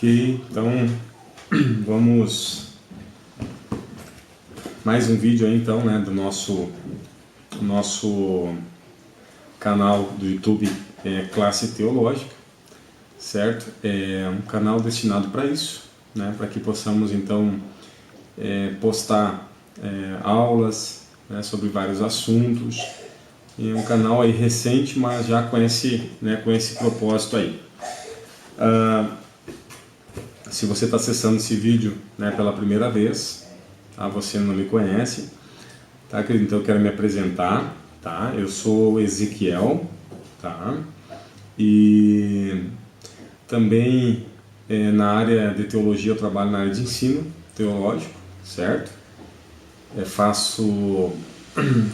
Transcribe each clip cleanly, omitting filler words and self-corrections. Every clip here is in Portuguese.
Ok, então vamos mais um vídeo aí então, né, do nosso canal do YouTube, Classe Teológica, certo? É um canal destinado para isso, né, para que possamos então postar aulas, né, sobre vários assuntos. É um canal aí recente, mas já com esse propósito aí. Se você está acessando esse vídeo, né, pela primeira vez, tá? Você não me conhece, tá, querido? Então eu quero me apresentar, tá? Eu sou Ezequiel, tá? E também na área de teologia eu trabalho na área de ensino teológico, certo?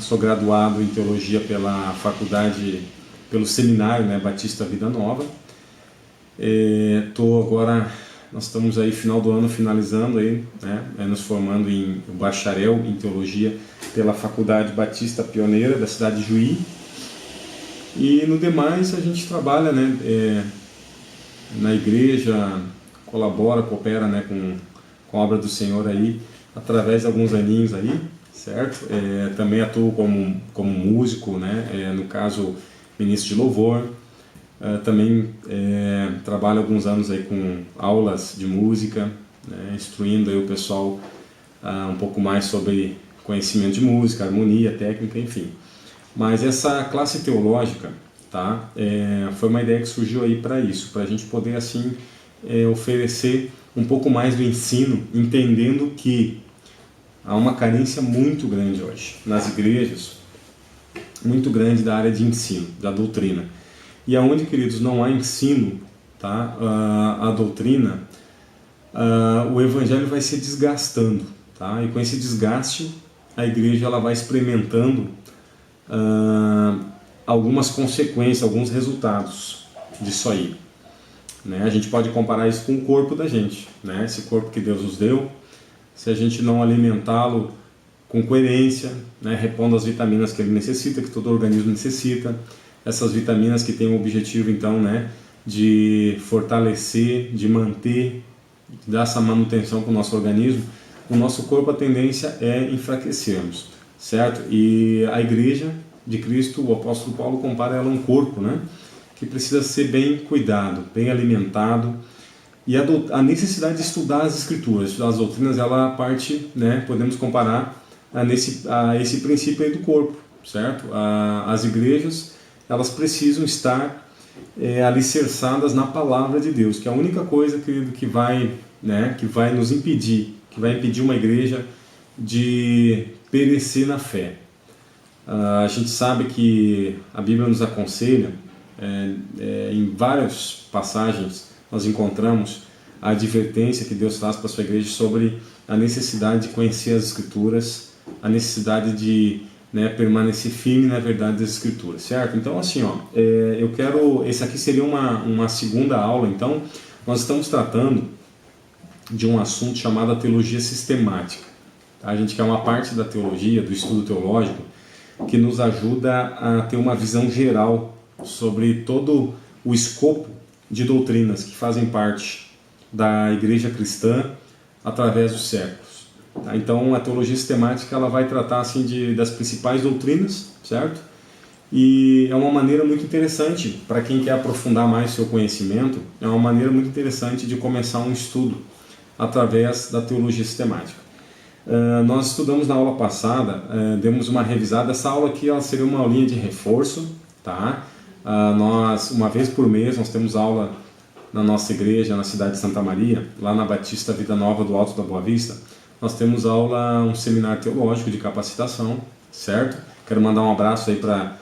Sou graduado em teologia pela faculdade, pelo seminário, né, Batista Vida Nova. Nós estamos aí final do ano finalizando aí, né, nos formando em bacharel em teologia pela Faculdade Batista Pioneira da cidade de Juí. E no demais a gente trabalha, né, na igreja, coopera, né, com a obra do Senhor aí, através de alguns aninhos aí, certo? Também atuo como músico, né, no caso ministro de louvor. Também trabalho alguns anos aí com aulas de música, né, instruindo aí o pessoal um pouco mais sobre conhecimento de música, harmonia, técnica, enfim. Mas essa classe teológica, tá, foi uma ideia que surgiu aí para isso, para a gente poder assim oferecer um pouco mais do ensino, entendendo que há uma carência muito grande hoje nas igrejas, muito grande da área de ensino, da doutrina. E aonde, queridos, não há ensino, tá, a doutrina, o evangelho vai se desgastando, tá? E com esse desgaste, a igreja ela vai experimentando algumas consequências, alguns resultados disso aí, né? A gente pode comparar isso com o corpo da gente, né? Esse corpo que Deus nos deu, se a gente não alimentá-lo com coerência, né, repondo as vitaminas que ele necessita, que todo organismo necessita, essas vitaminas que têm o objetivo então, né, de fortalecer, de manter, de dar essa manutenção para o nosso organismo, o nosso corpo, a tendência é enfraquecermos, certo? E a igreja de Cristo, o apóstolo Paulo compara ela a um corpo, né, que precisa ser bem cuidado, bem alimentado. E a necessidade de estudar as escrituras, estudar as doutrinas, ela parte, né, podemos comparar a esse princípio aí do corpo, certo? As igrejas, elas precisam estar alicerçadas na palavra de Deus, que é a única coisa, querido, que vai nos impedir, que vai impedir uma igreja de perecer na fé. A gente sabe que a Bíblia nos aconselha, em várias passagens nós encontramos a advertência que Deus faz para a sua igreja sobre a necessidade de conhecer as Escrituras, a necessidade de, né, permanecer firme na verdade das Escrituras, certo? Então assim, esse aqui seria uma segunda aula. Então nós estamos tratando de um assunto chamado a teologia sistemática, tá? A gente quer uma parte da teologia, do estudo teológico, que nos ajuda a ter uma visão geral sobre todo o escopo de doutrinas que fazem parte da igreja cristã através dos séculos. Tá? Então a teologia sistemática ela vai tratar assim das principais doutrinas, certo? E é uma maneira muito interessante para quem quer aprofundar mais seu conhecimento, é uma maneira muito interessante de começar um estudo através da teologia sistemática. Nós estudamos na aula passada, demos uma revisada. Essa aula aqui ela seria uma aulinha de reforço, tá? Nós, uma vez por mês, nós temos aula na nossa igreja, na cidade de Santa Maria, lá na Batista Vida Nova do Alto da Boa Vista. Nós temos aula, um seminário teológico de capacitação, certo? Quero mandar um abraço aí para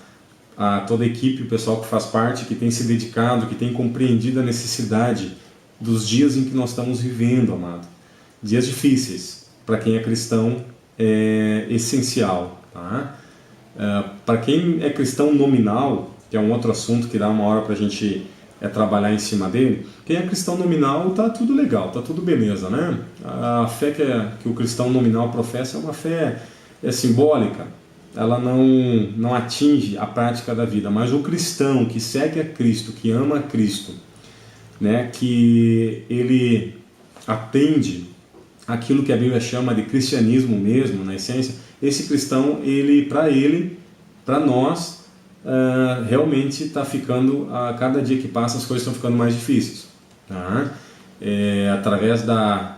toda a equipe, o pessoal que faz parte, que tem se dedicado, que tem compreendido a necessidade dos dias em que nós estamos vivendo, amado. Dias difíceis, para quem é cristão, é essencial, tá? Para quem é cristão nominal, que é um outro assunto que dá uma hora para a gente trabalhar em cima dele. Quem é cristão nominal, tá tudo legal, tá tudo beleza, né? A fé que o cristão nominal professa é uma fé simbólica, ela não atinge a prática da vida, mas o cristão que segue a Cristo, que ama a Cristo, né, que ele atende aquilo que a Bíblia chama de cristianismo mesmo, na essência, esse cristão, para nós, realmente está ficando, a cada dia que passa, as coisas estão ficando mais difíceis. Tá? Através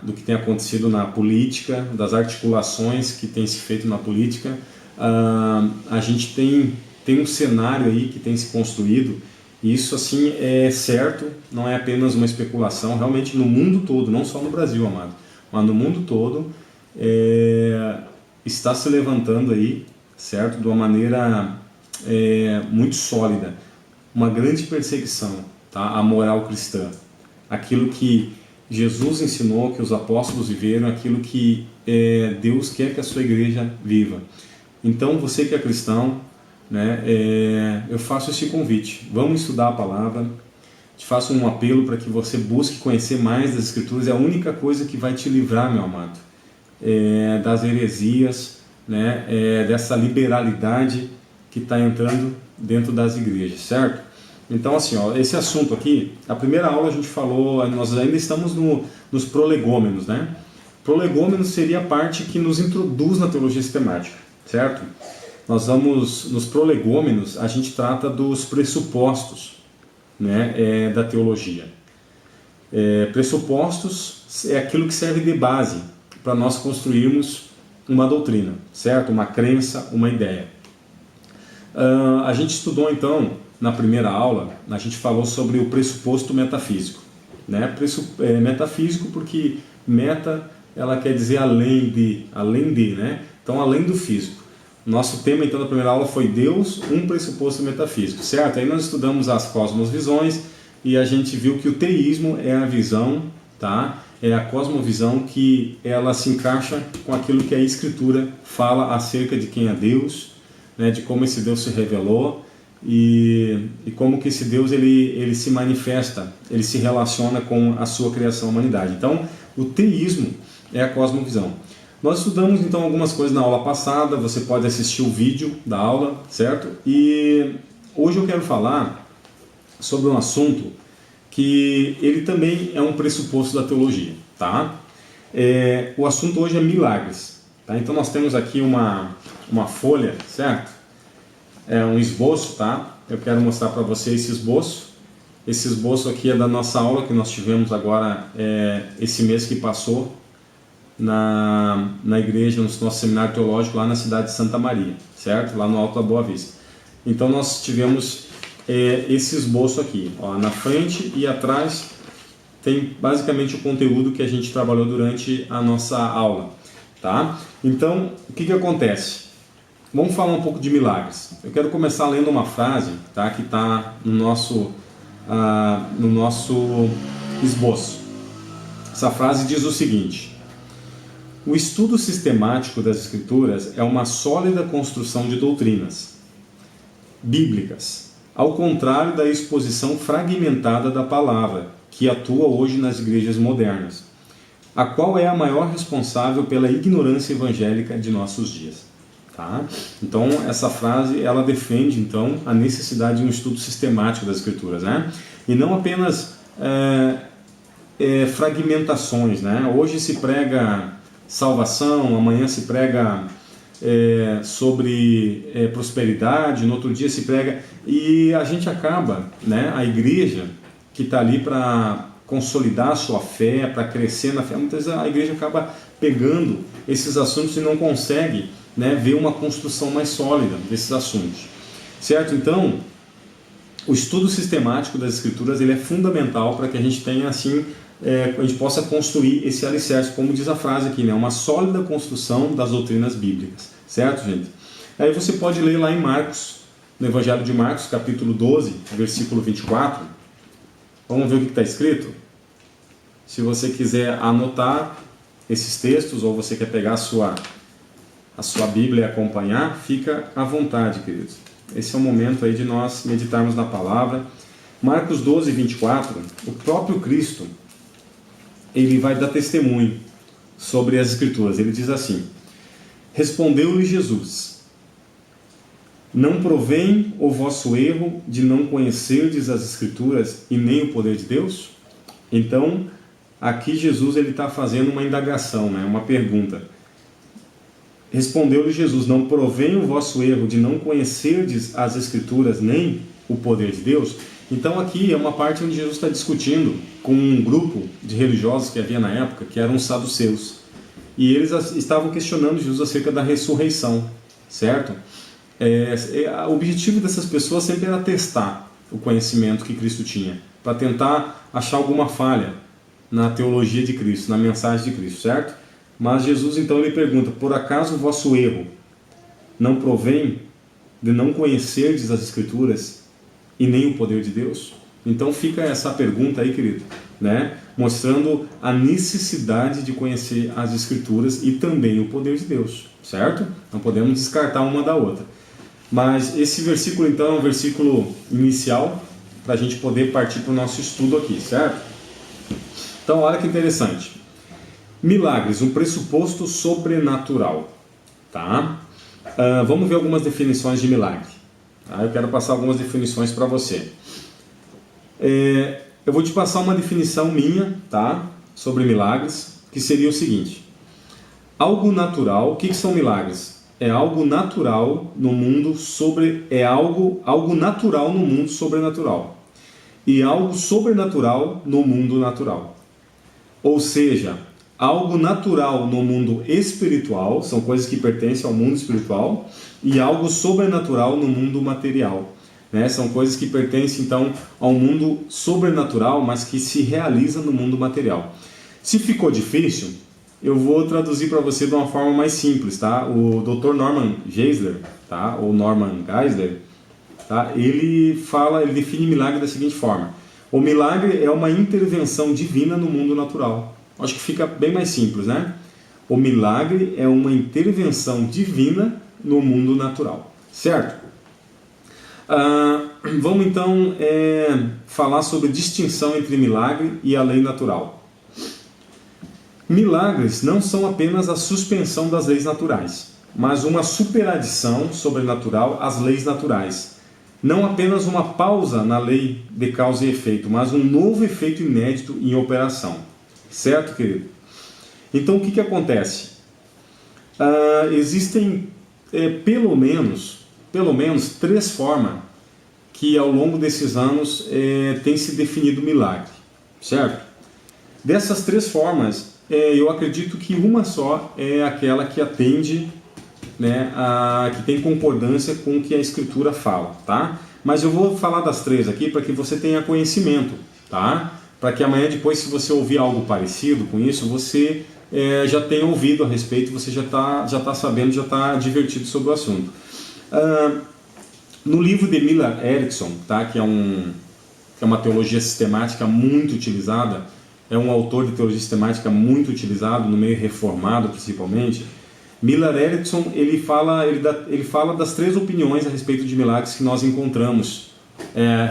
do que tem acontecido na política, das articulações que tem se feito na política, a gente tem um cenário aí que tem se construído, e isso assim é certo, não é apenas uma especulação, realmente no mundo todo, não só no Brasil, amado, mas no mundo todo está se levantando aí, certo, de uma maneira muito sólida, uma grande perseguição, tá, à moral cristã, aquilo que Jesus ensinou, que os apóstolos viveram, aquilo que Deus quer que a sua igreja viva. Então, você que é cristão, né, eu faço esse convite, vamos estudar a palavra, te faço um apelo para que você busque conhecer mais das Escrituras, é a única coisa que vai te livrar, meu amado, das heresias, né, dessa liberalidade que está entrando dentro das igrejas, certo? Então, assim, ó, esse assunto aqui, a primeira aula a gente falou, nós ainda estamos nos prolegômenos, né? Prolegômenos seria a parte que nos introduz na teologia sistemática, certo? Nós vamos, nos prolegômenos, a gente trata dos pressupostos, né, da teologia. Pressupostos é aquilo que serve de base para nós construirmos uma doutrina, certo? Uma crença, uma ideia. A gente estudou então, na primeira aula, a gente falou sobre o pressuposto metafísico, né? Metafísico porque meta, ela quer dizer além de, né? Então além do físico. Nosso tema então da primeira aula foi Deus, um pressuposto metafísico, certo? Aí nós estudamos as cosmovisões e a gente viu que o teísmo é a visão, tá? É a cosmovisão que ela se encaixa com aquilo que a Escritura fala acerca de quem é Deus, né? De como esse Deus se revelou e como que esse Deus ele se manifesta, ele se relaciona com a sua criação, a humanidade. Então, o teísmo é a cosmovisão. Nós estudamos então algumas coisas na aula passada, você pode assistir o vídeo da aula, certo? E hoje eu quero falar sobre um assunto que ele também é um pressuposto da teologia, tá? O assunto hoje é milagres, tá? Então nós temos aqui uma folha, certo? Um esboço, tá? Eu quero mostrar para você esse esboço. Esse esboço aqui é da nossa aula que nós tivemos agora esse mês que passou, na igreja, no nosso seminário teológico lá na cidade de Santa Maria, certo? Lá no Alto da Boa Vista. Então nós tivemos esse esboço aqui, ó, na frente e atrás tem basicamente o conteúdo que a gente trabalhou durante a nossa aula, tá? Então, o que acontece? Vamos falar um pouco de milagres. Eu quero começar lendo uma frase, tá, que está no nosso esboço. Essa frase diz o seguinte: o estudo sistemático das Escrituras é uma sólida construção de doutrinas bíblicas, ao contrário da exposição fragmentada da palavra, que atua hoje nas igrejas modernas, a qual é a maior responsável pela ignorância evangélica de nossos dias. Tá? Então, essa frase, ela defende então a necessidade de um estudo sistemático das Escrituras, né? E não apenas fragmentações, né? Hoje se prega salvação, amanhã se prega sobre prosperidade, no outro dia se prega, e a gente acaba, né, a igreja que está ali para consolidar a sua fé, para crescer na fé, muitas vezes a igreja acaba pegando esses assuntos e não consegue, né, ver uma construção mais sólida desses assuntos, certo? Então, o estudo sistemático das Escrituras ele é fundamental para que a gente tenha assim, a gente possa construir esse alicerce, como diz a frase aqui, né? Uma sólida construção das doutrinas bíblicas, certo, gente? Aí você pode ler lá em Marcos, no Evangelho de Marcos, capítulo 12, versículo 24. Vamos ver o que está escrito? Se você quiser anotar esses textos, ou você quer pegar a sua Bíblia e acompanhar, fica à vontade, queridos. Esse é o momento aí de nós meditarmos na palavra. Marcos 12, 24, o próprio Cristo, ele vai dar testemunho sobre as Escrituras. Ele diz assim: respondeu-lhe Jesus: não provém o vosso erro de não conhecerdes as Escrituras e nem o poder de Deus? Então, aqui Jesus está fazendo uma indagação, né? Uma pergunta. Respondeu-lhe Jesus: não provém o vosso erro de não conhecerdes as Escrituras nem o poder de Deus? Então aqui é uma parte onde Jesus está discutindo com um grupo de religiosos que havia na época, que eram os saduceus. E eles estavam questionando Jesus acerca da ressurreição, certo? O objetivo dessas pessoas sempre era testar o conhecimento que Cristo tinha, para tentar achar alguma falha na teologia de Cristo, na mensagem de Cristo, certo? Mas Jesus então ele pergunta: por acaso o vosso erro não provém de não conhecerdes as Escrituras e nem o poder de Deus? Então fica essa pergunta aí, querido, né? Mostrando a necessidade de conhecer as Escrituras e também o poder de Deus, certo? Não podemos descartar uma da outra. Mas esse versículo então é um versículo inicial para a gente poder partir para o nosso estudo aqui, certo? Então olha que interessante. Milagres, um pressuposto sobrenatural, tá? Vamos ver algumas definições de milagre. Tá? Eu quero passar algumas definições para você. Eu vou te passar uma definição minha, tá? Sobre milagres, que seria o seguinte: algo natural. O que são milagres? É algo natural no mundo algo natural no mundo sobrenatural e algo sobrenatural no mundo natural. Ou seja, algo natural no mundo espiritual, são coisas que pertencem ao mundo espiritual, e algo sobrenatural no mundo material, né? São coisas que pertencem então ao mundo sobrenatural, mas que se realiza no mundo material. Se ficou difícil, eu vou traduzir para você de uma forma mais simples, tá? O Dr. Norman Geisler, tá? Ou Norman Geisler, tá? Ele define milagre da seguinte forma: o milagre é uma intervenção divina no mundo natural. Acho que fica bem mais simples, né? O milagre é uma intervenção divina no mundo natural, certo? Vamos então falar sobre a distinção entre milagre e a lei natural. Milagres não são apenas a suspensão das leis naturais, mas uma superadição sobrenatural às leis naturais. Não apenas uma pausa na lei de causa e efeito, mas um novo efeito inédito em operação. Certo, querido? Então, o que acontece? Existem pelo menos 3 formas que ao longo desses anos tem se definido milagre, certo? Dessas 3 formas, eu acredito que uma só é aquela que atende, né, que tem concordância com o que a Escritura fala, tá? Mas eu vou falar das 3 aqui para que você tenha conhecimento, tá? Para que amanhã depois, se você ouvir algo parecido com isso, você já tenha ouvido a respeito, você já tá sabendo, já está divertido sobre o assunto. No livro de Millar Erickson, tá? Que é uma teologia sistemática muito utilizada, é um autor de teologia sistemática muito utilizado no meio reformado principalmente. Millar Erickson ele fala das 3 opiniões a respeito de milagres que nós encontramos,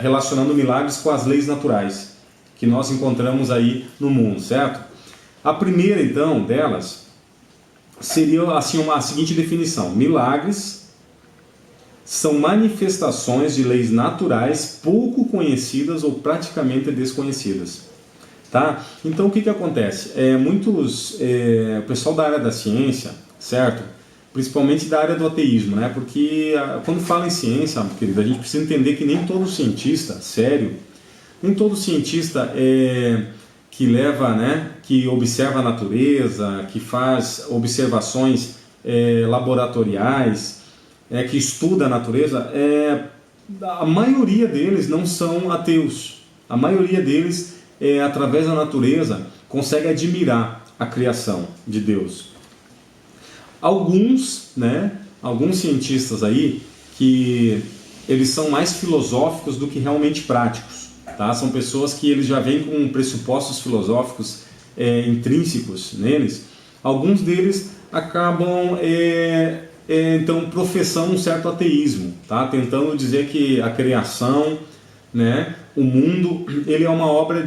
relacionando milagres com as leis naturais que nós encontramos aí no mundo, certo? A primeira então delas seria assim a seguinte definição: milagres são manifestações de leis naturais pouco conhecidas ou praticamente desconhecidas. Tá? Então o que acontece? O pessoal da área da ciência, certo? Principalmente da área do ateísmo, né? Porque quando fala em ciência, querido, a gente precisa entender que nem todo cientista, sério, nem todo cientista que observa a natureza, que faz observações laboratoriais, que estuda a natureza, a maioria deles não são ateus. A maioria deles, através da natureza, consegue admirar a criação de Deus. Alguns cientistas aí, que eles são mais filosóficos do que realmente práticos, tá? São pessoas que eles já vêm com pressupostos filosóficos intrínsecos neles. Alguns deles acabam então professando um certo ateísmo, tá? Tentando dizer que a criação, né, o mundo, ele é uma obra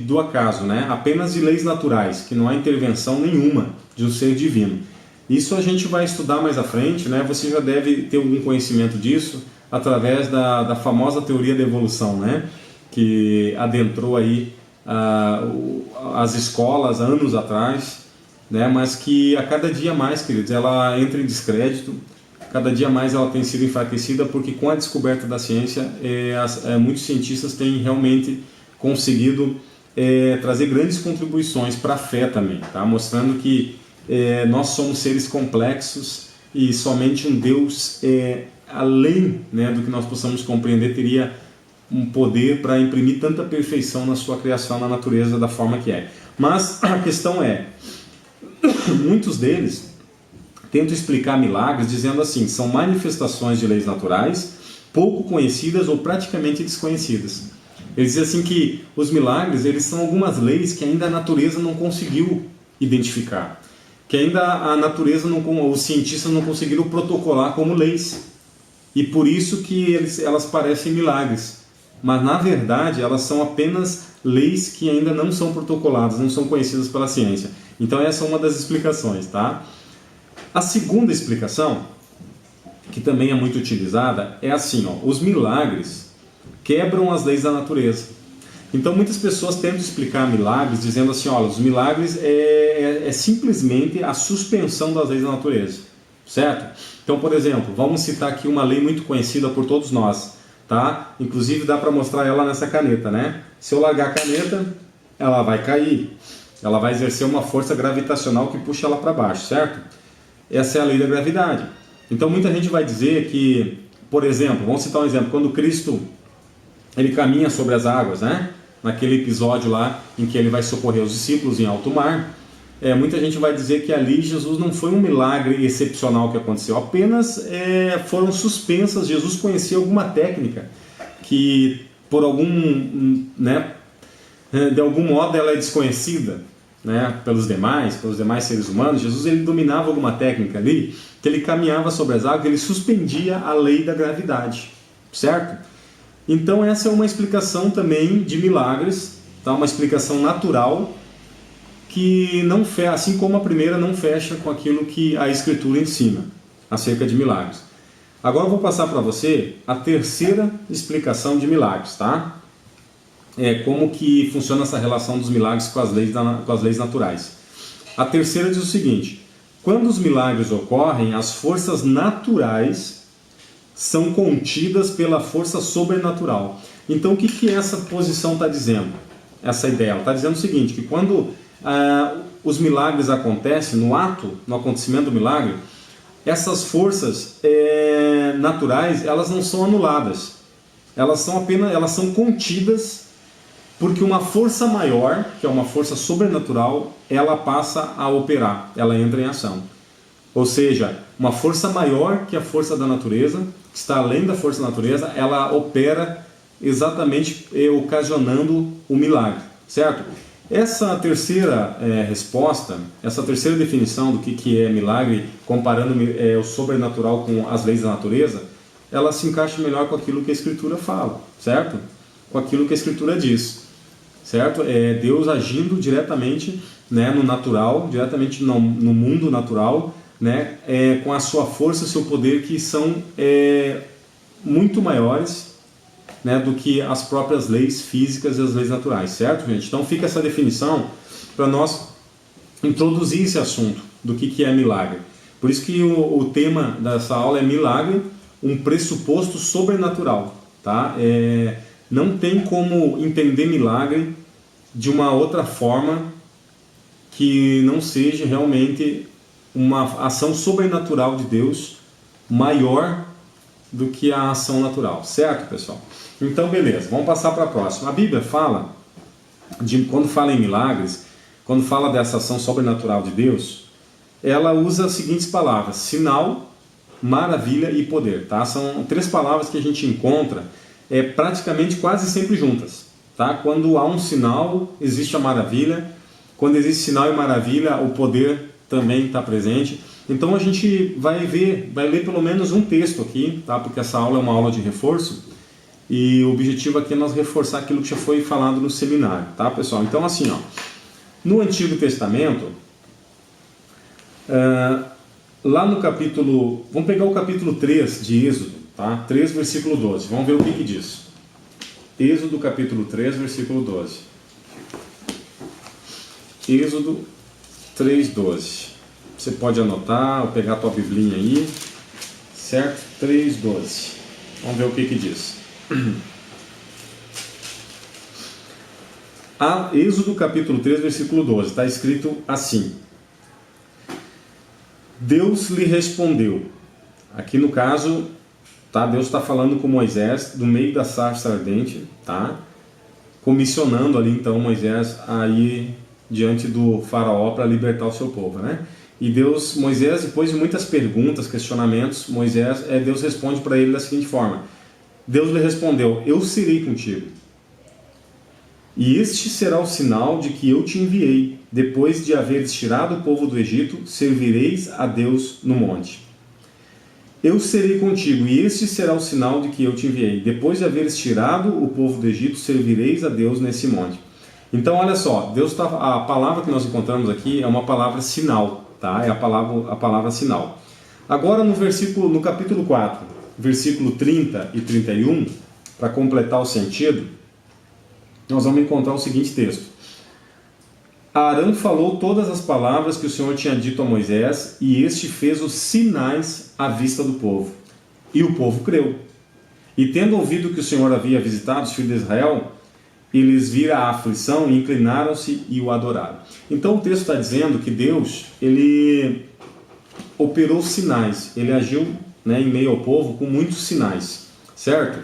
do acaso, né? Apenas de leis naturais, que não há intervenção nenhuma de um ser divino. Isso a gente vai estudar mais à frente, né? Você já deve ter algum conhecimento disso através da famosa teoria da evolução, né? Que adentrou aí as escolas anos atrás, né? Mas que a cada dia mais, queridos, ela entra em descrédito, cada dia mais ela tem sido enfraquecida, porque com a descoberta da ciência, muitos cientistas têm realmente conseguido trazer grandes contribuições para a fé também, tá? Mostrando que nós somos seres complexos e somente um Deus, além, né, do que nós possamos compreender, teria um poder para imprimir tanta perfeição na sua criação, na natureza, da forma que é. Mas a questão muitos deles tentam explicar milagres dizendo assim: são manifestações de leis naturais pouco conhecidas ou praticamente desconhecidas. Eles dizem assim que os milagres, eles são algumas leis que ainda a natureza não conseguiu identificar, que ainda a natureza, os cientistas não conseguiram protocolar como leis, e por isso que elas parecem milagres, mas na verdade elas são apenas leis que ainda não são protocoladas, não são conhecidas pela ciência. Então essa é uma das explicações, tá? A segunda explicação, que também é muito utilizada, é assim, os milagres quebram as leis da natureza. Então muitas pessoas tentam explicar milagres dizendo assim: olha, os milagres é simplesmente a suspensão das leis da natureza, certo? Então, por exemplo, vamos citar aqui uma lei muito conhecida por todos nós, tá? Inclusive dá para mostrar ela nessa caneta, né? Se eu largar a caneta, ela vai cair, ela vai exercer uma força gravitacional que puxa ela para baixo, certo? Essa é a lei da gravidade. Então muita gente vai dizer que, por exemplo, vamos citar um exemplo, quando Cristo ele caminha sobre as águas, né? Naquele episódio lá em que ele vai socorrer os discípulos em alto mar, muita gente vai dizer que ali Jesus não foi um milagre excepcional que aconteceu, apenas foram suspensas. Jesus conhecia alguma técnica que por de algum modo ela é desconhecida, né, pelos demais seres humanos. Jesus ele dominava alguma técnica ali, que ele caminhava sobre as águas, ele suspendia a lei da gravidade, certo? Então essa é uma explicação também de milagres, tá? Uma explicação natural que não fecha, assim como a primeira não fecha com aquilo que a Escritura ensina acerca de milagres. Agora eu vou passar para você a terceira explicação de milagres, tá? Como que funciona essa relação dos milagres com as leis naturais. A terceira diz o seguinte: quando os milagres ocorrem, as forças naturais são contidas pela força sobrenatural. Então o que essa posição está dizendo? Essa ideia, ela está dizendo o seguinte, que quando os milagres acontecem, no acontecimento do milagre, essas forças naturais, elas não são anuladas, elas são contidas, porque uma força maior, que é uma força sobrenatural, ela passa a operar, ela entra em ação. Ou seja, uma força maior que a força da natureza, que está além da força da natureza, ela opera exatamente ocasionando o milagre, certo? Essa terceira resposta, essa terceira definição do que é milagre, comparando o sobrenatural com as leis da natureza, ela se encaixa melhor com aquilo que a Escritura fala, certo? Com aquilo que a Escritura diz, certo? Deus agindo diretamente, né, no natural, diretamente no mundo natural, né, com a sua força e seu poder, que são muito maiores, né, do que as próprias leis físicas e as leis naturais, certo, gente? Então fica essa definição para nós introduzir esse assunto do que é milagre. Por isso que o tema dessa aula é milagre, um pressuposto sobrenatural, tá? Não tem como entender milagre de uma outra forma que não seja realmente uma ação sobrenatural de Deus maior do que a ação natural, certo, pessoal? Então, beleza, vamos passar para a próxima. A Bíblia fala, quando fala em milagres, quando fala dessa ação sobrenatural de Deus, ela usa as seguintes palavras: sinal, maravilha e poder, tá? São três palavras que a gente encontra praticamente quase sempre juntas, tá? Quando há um sinal, existe a maravilha. Quando existe sinal e maravilha, o poder também está presente. Então a gente vai ler pelo menos um texto aqui, tá? Porque essa aula é uma aula de reforço, e o objetivo aqui é nós reforçar aquilo que já foi falado no seminário, tá, pessoal? Então assim, no Antigo Testamento, lá no capítulo, vamos pegar o capítulo 3 de Êxodo, tá? 3 versículo 12, vamos ver o que diz. Êxodo capítulo 3 versículo 12. Êxodo 3:12. Você pode anotar ou pegar a tua biblinha aí, certo? 3:12. Vamos ver o que diz. Êxodo capítulo 3, versículo 12. Está escrito assim: Deus lhe respondeu. Aqui no caso, tá? Deus está falando com Moisés do meio da sarça ardente, tá? Comissionando ali então Moisés a ir diante do faraó para libertar o seu povo, né? E Moisés, depois de muitas perguntas, questionamentos, Deus responde para ele da seguinte forma: Deus lhe respondeu: eu serei contigo, e este será o sinal de que eu te enviei. Depois de haveres tirado o povo do Egito, servireis a Deus no monte. Eu serei contigo, e este será o sinal de que eu te enviei. Depois de haveres tirado o povo do Egito, servireis a Deus nesse monte. Então, olha só, a palavra que nós encontramos aqui é uma palavra sinal, tá? É a palavra sinal. Agora, no capítulo 4, versículo 30 e 31, para completar o sentido, nós vamos encontrar o seguinte texto: Arão falou todas as palavras que o Senhor tinha dito a Moisés, e este fez os sinais à vista do povo. E o povo creu. E tendo ouvido que o Senhor havia visitado os filhos de Israel, eles viram a aflição e inclinaram-se e o adoraram. Então o texto está dizendo que Deus, ele operou sinais, ele agiu, né, em meio ao povo com muitos sinais, certo?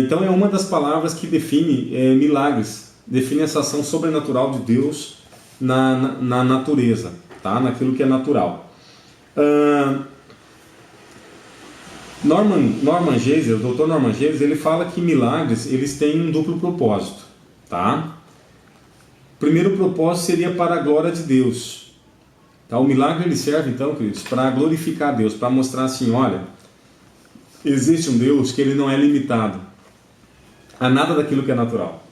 Então é uma das palavras que define milagres, define essa ação sobrenatural de Deus na natureza, tá? Naquilo que é natural. Norman Geisler, o Dr. Norman Geisler, ele fala que milagres eles têm um duplo propósito, tá? O primeiro propósito seria para a glória de Deus, tá? O milagre ele serve então, queridos, para glorificar Deus, para mostrar assim, olha, existe um Deus que ele não é limitado a nada daquilo que é natural.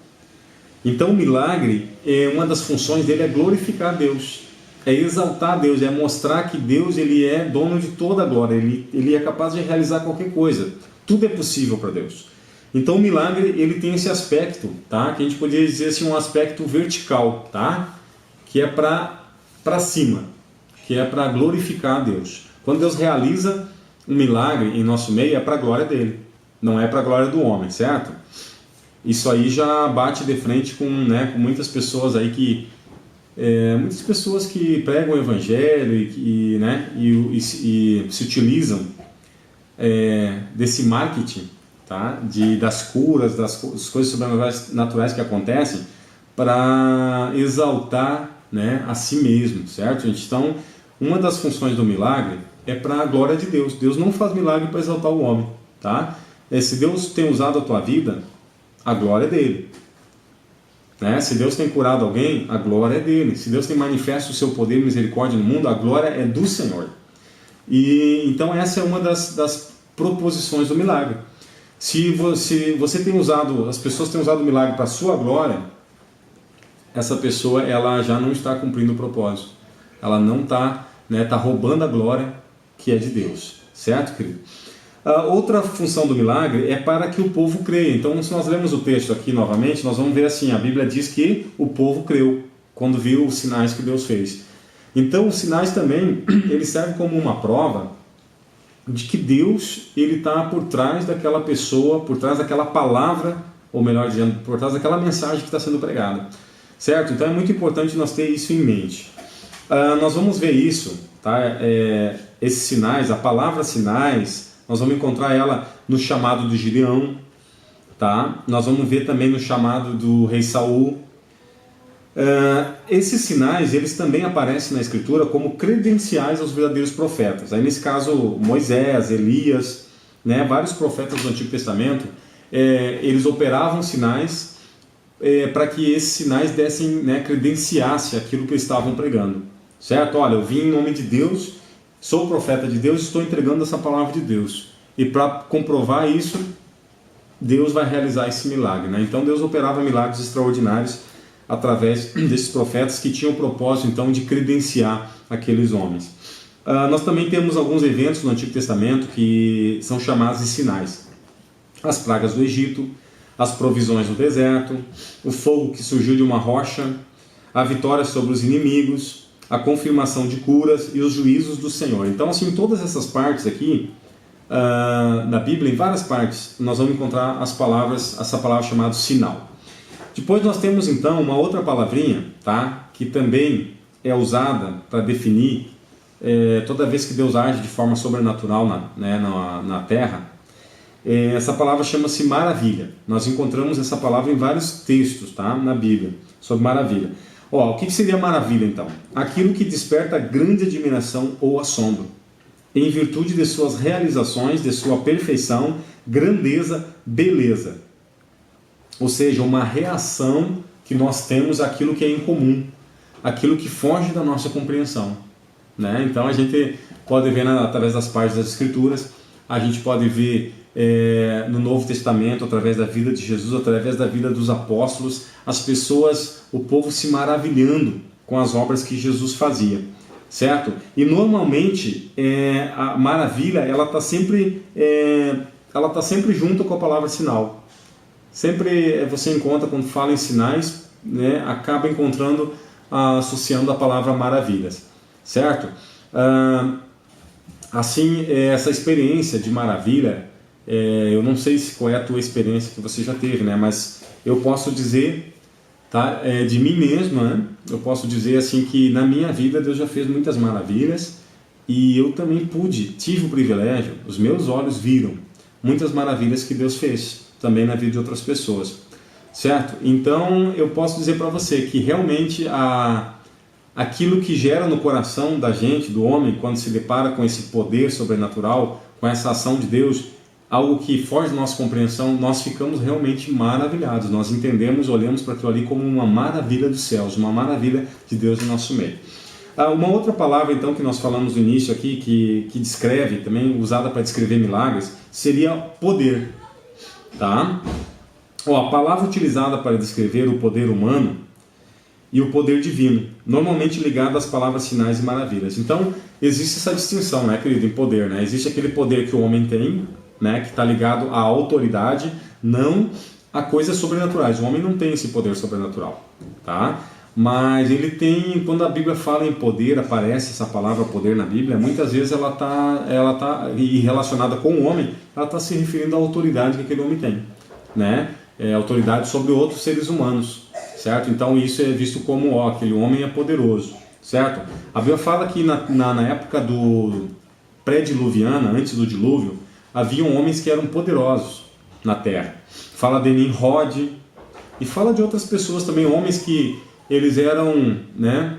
Então o milagre, uma das funções dele é glorificar Deus, é exaltar Deus, é mostrar que Deus ele é dono de toda a glória, ele é capaz de realizar qualquer coisa, tudo é possível para Deus. Então o milagre ele tem esse aspecto, tá? Que a gente poderia dizer assim, um aspecto vertical, tá? Que é para cima, que é para glorificar a Deus. Quando Deus realiza um milagre em nosso meio, é para a glória dele, não é para a glória do homem, certo? Isso aí já bate de frente com muitas pessoas aí muitas pessoas que pregam o evangelho e se utilizam desse marketing, tá? Das curas, das coisas sobrenaturais que acontecem para exaltar, né, a si mesmo, certo, gente? Então, uma das funções do milagre é para a glória de Deus. Deus não faz milagre para exaltar o homem, tá? Se Deus tem usado a tua vida, a glória é dele, né? Se Deus tem curado alguém, a glória é dele. Se Deus tem manifesto o seu poder e misericórdia no mundo, a glória é do Senhor. E então essa é uma das proposições do milagre. Se você tem usado, as pessoas têm usado o milagre para a sua glória, essa pessoa ela já não está cumprindo o propósito. Ela não está, né, tá roubando a glória que é de Deus, certo, querido? A outra função do milagre é para que o povo creia. Então, se nós lermos o texto aqui novamente, nós vamos ver assim, a Bíblia diz que o povo creu quando viu os sinais que Deus fez. Então, os sinais também, eles servem como uma prova de que Deus ele está por trás daquela pessoa, por trás daquela palavra, ou melhor dizendo, por trás daquela mensagem que está sendo pregada, certo? Então, é muito importante nós ter isso em mente. Nós vamos ver isso, tá? Esses sinais, a palavra sinais, nós vamos encontrar ela no chamado de Gideão, tá? Nós vamos ver também no chamado do rei Saul. Esses sinais, eles também aparecem na Escritura como credenciais aos verdadeiros profetas. Aí nesse caso, Moisés, Elias, né, vários profetas do Antigo Testamento, eles operavam sinais para que esses sinais dessem, né, credenciasse aquilo que eles estavam pregando, certo? Olha, eu vim em nome de Deus, sou profeta de Deus, estou entregando essa palavra de Deus. E para comprovar isso, Deus vai realizar esse milagre, né? Então Deus operava milagres extraordinários através desses profetas que tinham o propósito então de credenciar aqueles homens. Nós também temos alguns eventos no Antigo Testamento que são chamados de sinais. As pragas do Egito, as provisões do deserto, o fogo que surgiu de uma rocha, a vitória sobre os inimigos, a confirmação de curas e os juízos do Senhor. Então, assim, todas essas partes aqui, na Bíblia, em várias partes, nós vamos encontrar essa palavra chamada sinal. Depois nós temos, então, uma outra palavrinha, tá? Que também é usada para definir toda vez que Deus age de forma sobrenatural na terra. Essa palavra chama-se maravilha. Nós encontramos essa palavra em vários textos, tá? Na Bíblia, sobre maravilha. O que seria maravilha, então? Aquilo que desperta grande admiração ou assombro, em virtude de suas realizações, de sua perfeição, grandeza, beleza. Ou seja, uma reação que nós temos àquilo que é incomum, aquilo que foge da nossa compreensão, né? Então a gente pode ver através das partes das Escrituras, a gente pode ver no Novo Testamento, através da vida de Jesus, através da vida dos apóstolos, as pessoas, o povo se maravilhando com as obras que Jesus fazia, certo? E normalmente a maravilha ela está sempre junto com a palavra sinal. Sempre você encontra, quando fala em sinais, né, acaba encontrando, associando a palavra maravilhas, certo? Assim, essa experiência de maravilha, eu não sei qual é a tua experiência que você já teve, né? Mas eu posso dizer, tá? De mim mesmo, né? Eu posso dizer assim que na minha vida Deus já fez muitas maravilhas e eu também tive o privilégio, os meus olhos viram muitas maravilhas que Deus fez também na vida de outras pessoas, certo? Então eu posso dizer para você que realmente aquilo que gera no coração da gente, do homem, quando se depara com esse poder sobrenatural, com essa ação de Deus, algo que foge da nossa compreensão, nós ficamos realmente maravilhados. Nós entendemos, olhamos para aquilo ali como uma maravilha dos céus, uma maravilha de Deus no nosso meio. Uma outra palavra, então, que nós falamos no início aqui, que descreve, também usada para descrever milagres, seria poder. Tá? A palavra utilizada para descrever o poder humano e o poder divino, normalmente ligado às palavras sinais e maravilhas. Então, existe essa distinção, né, querido, em poder, né? Existe aquele poder que o homem tem, né, que está ligado à autoridade, não a coisas sobrenaturais. O homem não tem esse poder sobrenatural, tá? Mas ele tem, quando a Bíblia fala em poder, aparece essa palavra poder na Bíblia, muitas vezes ela tá e relacionada com o homem, ela está se referindo à autoridade que aquele homem tem, né? Autoridade sobre outros seres humanos, certo? Então isso é visto como, aquele homem é poderoso, certo? A Bíblia fala que na época do pré-diluviana, antes do dilúvio, haviam homens que eram poderosos na terra. Fala de Nimrod e fala de outras pessoas também, homens que eles eram, né,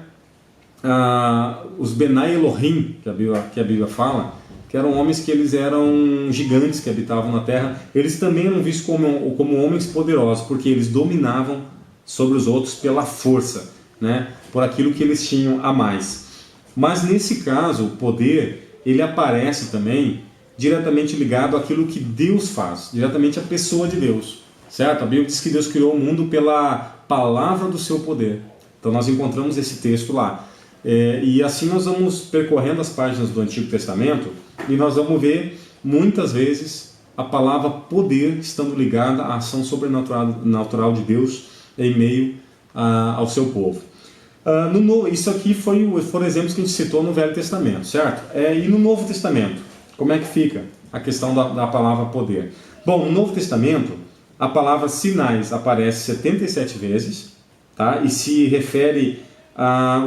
os Benai Elohim, que a Bíblia fala, que eram homens que eles eram gigantes que habitavam na terra. Eles também eram vistos como homens poderosos, porque eles dominavam sobre os outros pela força, né, por aquilo que eles tinham a mais. Mas nesse caso, o poder, ele aparece também diretamente ligado àquilo que Deus faz, diretamente à pessoa de Deus, certo? A Bíblia diz que Deus criou o mundo pela palavra do seu poder. Então nós encontramos esse texto lá. E assim nós vamos percorrendo as páginas do Antigo Testamento e nós vamos ver muitas vezes a palavra poder estando ligada à ação sobrenatural de Deus em meio ao seu povo. Isso aqui foram exemplos que a gente citou no Velho Testamento, certo? E no Novo Testamento, como é que fica a questão da palavra poder? Bom, no Novo Testamento, a palavra sinais aparece 77 vezes, tá? E se refere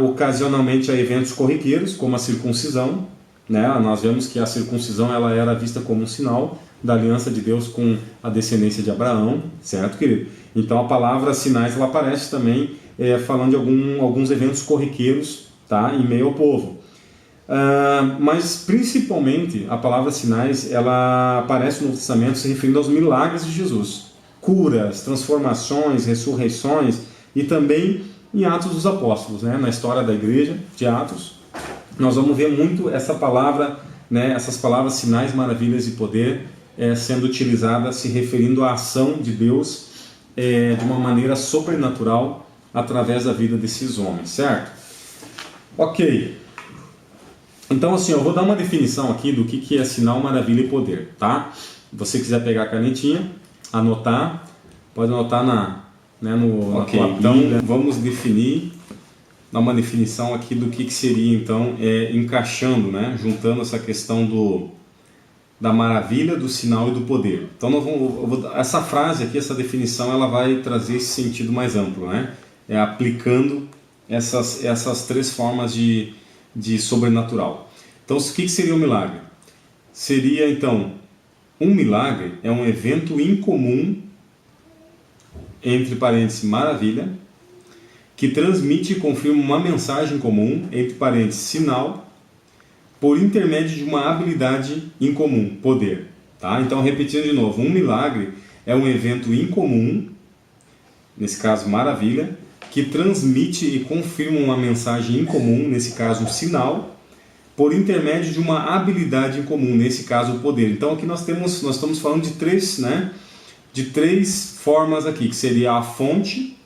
ocasionalmente a eventos corriqueiros, como a circuncisão, né? Nós vemos que a circuncisão ela era vista como um sinal da aliança de Deus com a descendência de Abraão, certo, querido? Então a palavra sinais ela aparece também falando de alguns eventos corriqueiros, tá? Em meio ao povo. Mas principalmente a palavra sinais ela aparece no Novo Testamento se referindo aos milagres de Jesus, curas, transformações, ressurreições, e também em Atos dos Apóstolos, né? Na história da igreja de Atos, nós vamos ver muito essa palavra, né? Essas palavras sinais, maravilhas e poder sendo utilizadas se referindo à ação de Deus de uma maneira sobrenatural através da vida desses homens, certo? Ok. Então assim, eu vou dar uma definição aqui do que é sinal, maravilha e poder, tá? Se você quiser pegar a canetinha, anotar, pode anotar no Ok, então vamos definir dar uma definição aqui do que seria então, encaixando, né, juntando essa questão da maravilha, do sinal e do poder. Então essa frase aqui, essa definição, ela vai trazer esse sentido mais amplo, né? Aplicando essas três formas de sobrenatural. Então, o que seria um milagre? Seria então, um milagre é um evento incomum, entre parênteses, maravilha, que transmite e confirma uma mensagem comum, entre parênteses, sinal, por intermédio de uma habilidade incomum, poder. Tá? Então, repetindo de novo, um milagre é um evento incomum, nesse caso, maravilha, que transmite e confirma uma mensagem incomum, nesse caso, um sinal, por intermédio de uma habilidade incomum, nesse caso, o poder. Então, aqui nós estamos falando de três, né, de três formas aqui, que seria a fonte,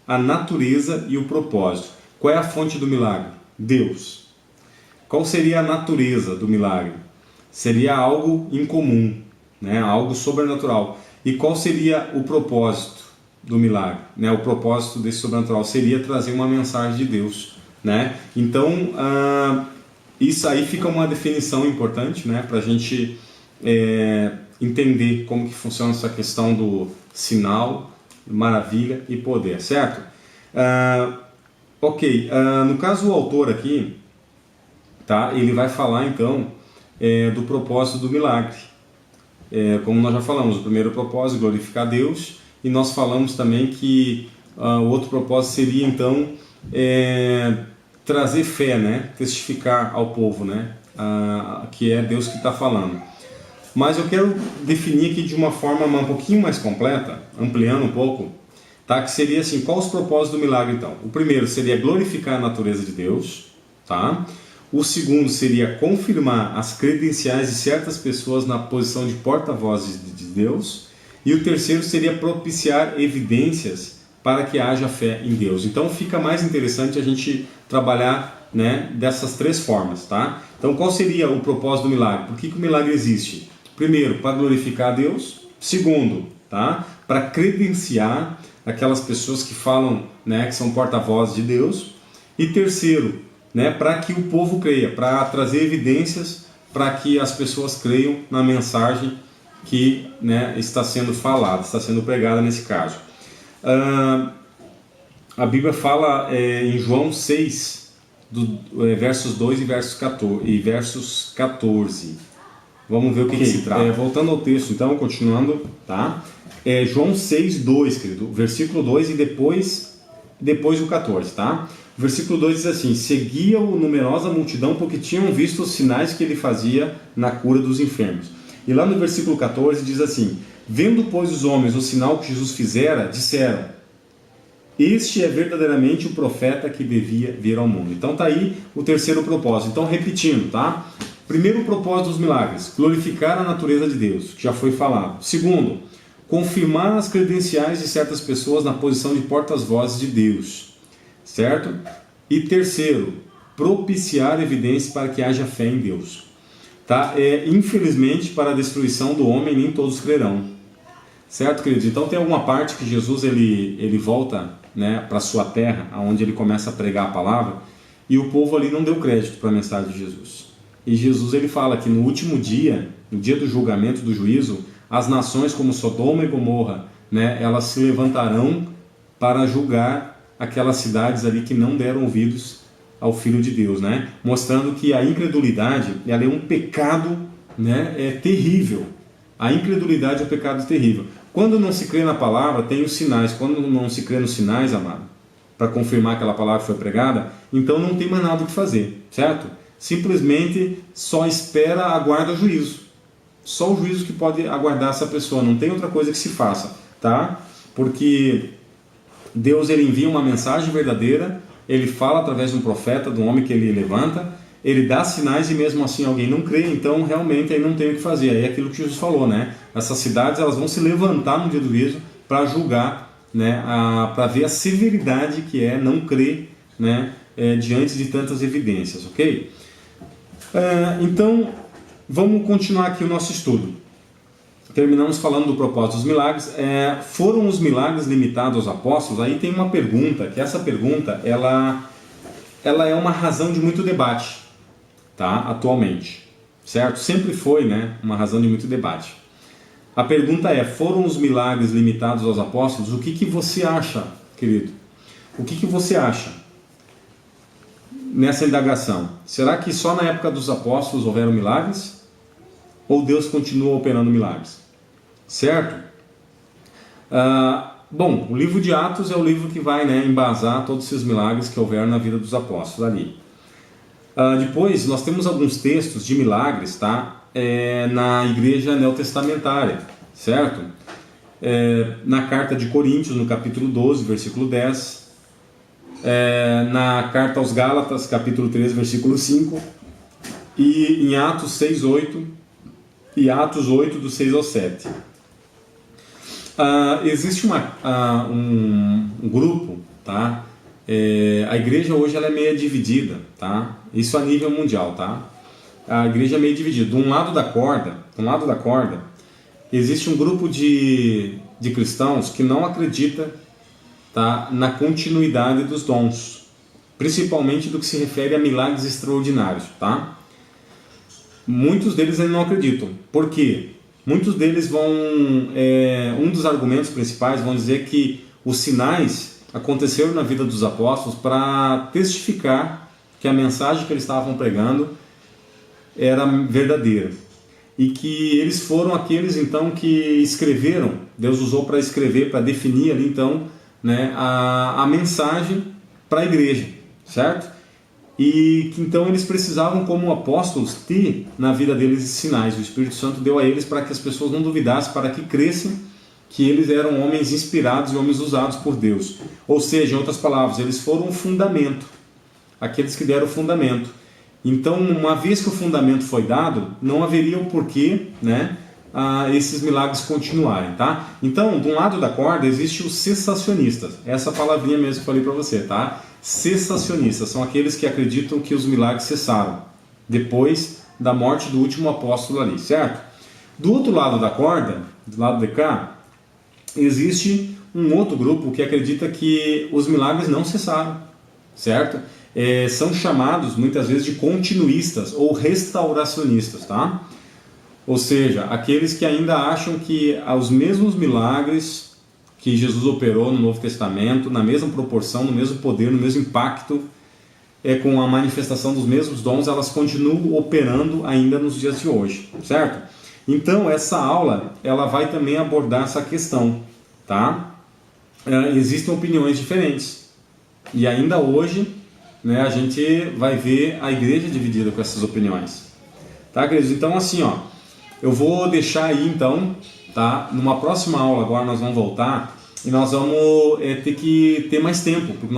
a natureza e o propósito. Qual é a fonte do milagre? Deus. Qual seria a natureza do milagre? Seria algo incomum, né? Algo sobrenatural. E qual seria o propósito do milagre? Né? O propósito desse sobrenatural seria trazer uma mensagem de Deus, né? Então, isso aí fica uma definição importante, né? Para a gente entender como que funciona essa questão do sinal, maravilha e poder, certo? No caso, o autor aqui, tá? Ele vai falar então do propósito do milagre. Como nós já falamos, o primeiro propósito, glorificar Deus, e nós falamos também que o outro propósito seria então trazer fé, né? Testificar ao povo, né? Que é Deus que está falando. Mas eu quero definir aqui de uma forma um pouquinho mais completa, ampliando um pouco, tá? Que seria assim, qual os propósitos do milagre então? O primeiro seria glorificar a natureza de Deus, tá? O segundo seria confirmar as credenciais de certas pessoas na posição de porta-vozes de Deus. E o terceiro seria propiciar evidências para que haja fé em Deus. Então fica mais interessante a gente trabalhar, né, dessas três formas, tá? Então qual seria o propósito do milagre? Por que o milagre existe? Primeiro, para glorificar a Deus. Segundo, tá? Para credenciar aquelas pessoas que falam, né, que são porta-vozes de Deus. E terceiro, né, para que o povo creia, para trazer evidências para que as pessoas creiam na mensagem que, né, está sendo falada, está sendo pregada nesse caso. A Bíblia fala em João 6, versos 2 e versos 14. Vamos ver o que se trata. Voltando ao texto, então, continuando, tá? João 6, 2, querido, versículo 2 e depois o 14, tá? O versículo 2 diz assim: seguia-o numerosa multidão porque tinham visto os sinais que ele fazia na cura dos enfermos. E lá no versículo 14 diz assim: vendo, pois, os homens o sinal que Jesus fizera, disseram: este é verdadeiramente o profeta que devia vir ao mundo. Então está aí o terceiro propósito. Então, repetindo, tá? Primeiro propósito dos milagres: glorificar a natureza de Deus, que já foi falado. Segundo, confirmar as credenciais de certas pessoas na posição de portas-vozes de Deus, certo? E terceiro, propiciar evidências para que haja fé em Deus. Tá? Infelizmente, para a destruição do homem, nem todos crerão. Certo, queridos? Então tem alguma parte que Jesus ele volta, né, para a sua terra, onde ele começa a pregar a palavra, e o povo ali não deu crédito para a mensagem de Jesus. E Jesus ele fala que no último dia, no dia do julgamento, do juízo, as nações como Sodoma e Gomorra, né, elas se levantarão para julgar aquelas cidades ali que não deram ouvidos ao Filho de Deus, né? Mostrando que a incredulidade ela é um pecado, né, terrível. A incredulidade é um pecado terrível. Quando não se crê na palavra, tem os sinais. Quando não se crê nos sinais, amado, para confirmar que aquela palavra foi pregada, então não tem mais nada o que fazer, certo? Simplesmente só espera, aguarda o juízo. Só o juízo que pode aguardar essa pessoa, não tem outra coisa que se faça, tá? Porque Deus ele envia uma mensagem verdadeira, ele fala através de um profeta, de um homem que ele levanta, ele dá sinais e mesmo assim alguém não crê, então realmente aí não tem o que fazer. Aí é aquilo que Jesus falou, né? Essas cidades elas vão se levantar no dia do juízo para julgar, né? Para ver a severidade que é não crer, né? Diante de tantas evidências, ok? Então, vamos continuar aqui o nosso estudo. Terminamos falando do propósito dos milagres. Foram os milagres limitados aos apóstolos? Aí tem uma pergunta, que essa pergunta ela ela é uma razão de muito debate, tá? Atualmente, certo? Sempre foi, né, uma razão de muito debate. A pergunta é, foram os milagres limitados aos apóstolos? O que você acha, querido? O que você acha nessa indagação? Será que só na época dos apóstolos houveram milagres? Ou Deus continua operando milagres? Certo? Bom, o livro de Atos é o livro que vai, né, embasar todos esses milagres que houveram na vida dos apóstolos ali. Depois, nós temos alguns textos de milagres, tá? Na igreja neotestamentária, certo? Na carta de Coríntios, no capítulo 12, versículo 10. Na carta aos Gálatas, capítulo 13, versículo 5. E em Atos 6, 8. E Atos 8, do 6 ao 7. Existe um grupo, tá? A igreja hoje ela é meio dividida, tá? Isso a nível mundial, tá? A igreja é meio dividida. De um lado da corda, existe um grupo de cristãos que não acredita, tá, na continuidade dos dons, principalmente do que se refere a milagres extraordinários, tá? Muitos deles ainda não acreditam. Por quê? Muitos deles vão... um dos argumentos principais vão dizer que os sinais aconteceram na vida dos apóstolos para testificar que a mensagem que eles estavam pregando era verdadeira. E que eles foram aqueles então que escreveram, Deus usou para escrever, para definir ali então, né, a mensagem para a igreja, certo? E que então eles precisavam, como apóstolos, ter na vida deles sinais. O Espírito Santo deu a eles para que as pessoas não duvidassem, para que crescem que eles eram homens inspirados e homens usados por Deus. Ou seja, em outras palavras, eles foram o fundamento, aqueles que deram o fundamento. Então, uma vez que o fundamento foi dado, não haveria o porquê, né, esses milagres continuarem, tá? Então, de um lado da corda existe os cessacionistas, essa palavrinha mesmo que eu falei para você, tá? Cessacionistas são aqueles que acreditam que os milagres cessaram depois da morte do último apóstolo ali, certo? Do outro lado da corda, do lado de cá, existe um outro grupo que acredita que os milagres não cessaram, certo? São chamados muitas vezes de continuistas ou restauracionistas, tá? Ou seja, aqueles que ainda acham que os mesmos milagres que Jesus operou no Novo Testamento, na mesma proporção, no mesmo poder, no mesmo impacto, com a manifestação dos mesmos dons, elas continuam operando ainda nos dias de hoje, certo? Então, essa aula, ela vai também abordar essa questão, tá? Existem opiniões diferentes. E ainda hoje, né, a gente vai ver a igreja dividida com essas opiniões. Tá, queridos? Então, assim, ó, eu vou deixar aí, então, tá? Numa próxima aula agora nós vamos voltar e nós vamos ter que ter mais tempo, porque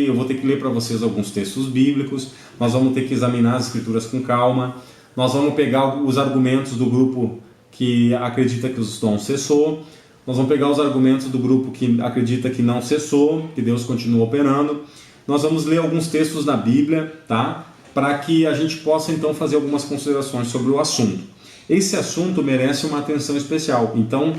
eu vou ter que ler para vocês alguns textos bíblicos, nós vamos ter que examinar as escrituras com calma, nós vamos pegar os argumentos do grupo que acredita que os dons cessou, nós vamos pegar os argumentos do grupo que acredita que não cessou, que Deus continua operando, nós vamos ler alguns textos na Bíblia, tá? Para que a gente possa então fazer algumas considerações sobre o assunto. Esse assunto merece uma atenção especial, então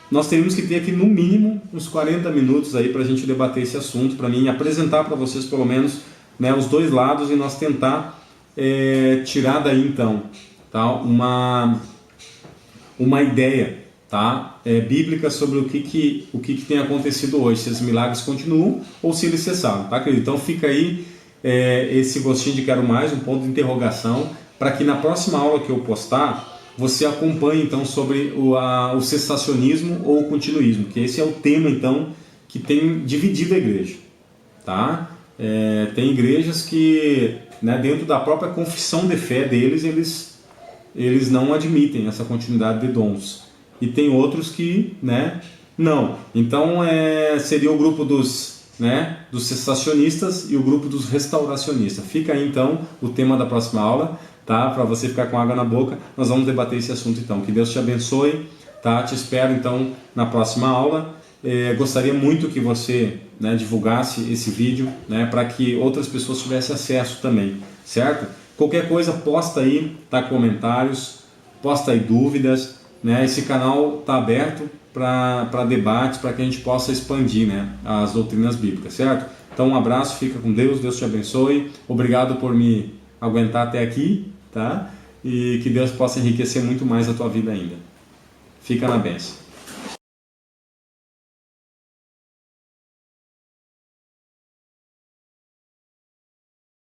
nós teríamos que ter aqui no mínimo uns 40 minutos aí para a gente debater esse assunto, para mim apresentar para vocês pelo menos, né, os dois lados e nós tentar tirar daí então, tá, uma ideia, tá, bíblica sobre o que tem acontecido hoje, se esses milagres continuam ou se eles cessaram, tá, querido? Então fica aí esse gostinho de quero mais, um ponto de interrogação, para que na próxima aula que eu postar, você acompanhe então sobre o cessacionismo ou o continuismo, que esse é o tema então que tem dividido a igreja, tá? Tem igrejas que, né, dentro da própria confissão de fé deles, eles não admitem essa continuidade de dons, e tem outros que, né, não. Então seria o grupo dos cessacionistas e o grupo dos restauracionistas. Fica aí então o tema da próxima aula, tá? Para você ficar com água na boca, nós vamos debater esse assunto então. Que Deus te abençoe, tá? Te espero então na próxima aula. Gostaria muito que você, né, divulgasse esse vídeo, né, para que outras pessoas tivessem acesso também, certo? Qualquer coisa, posta aí, tá, comentários, posta aí dúvidas, né? Esse canal está aberto para debates, para que a gente possa expandir, né, as doutrinas bíblicas, certo? Então um abraço, fica com Deus, Deus te abençoe. Obrigado por me aguentar até aqui, tá? E que Deus possa enriquecer muito mais a tua vida ainda. Fica na bênção.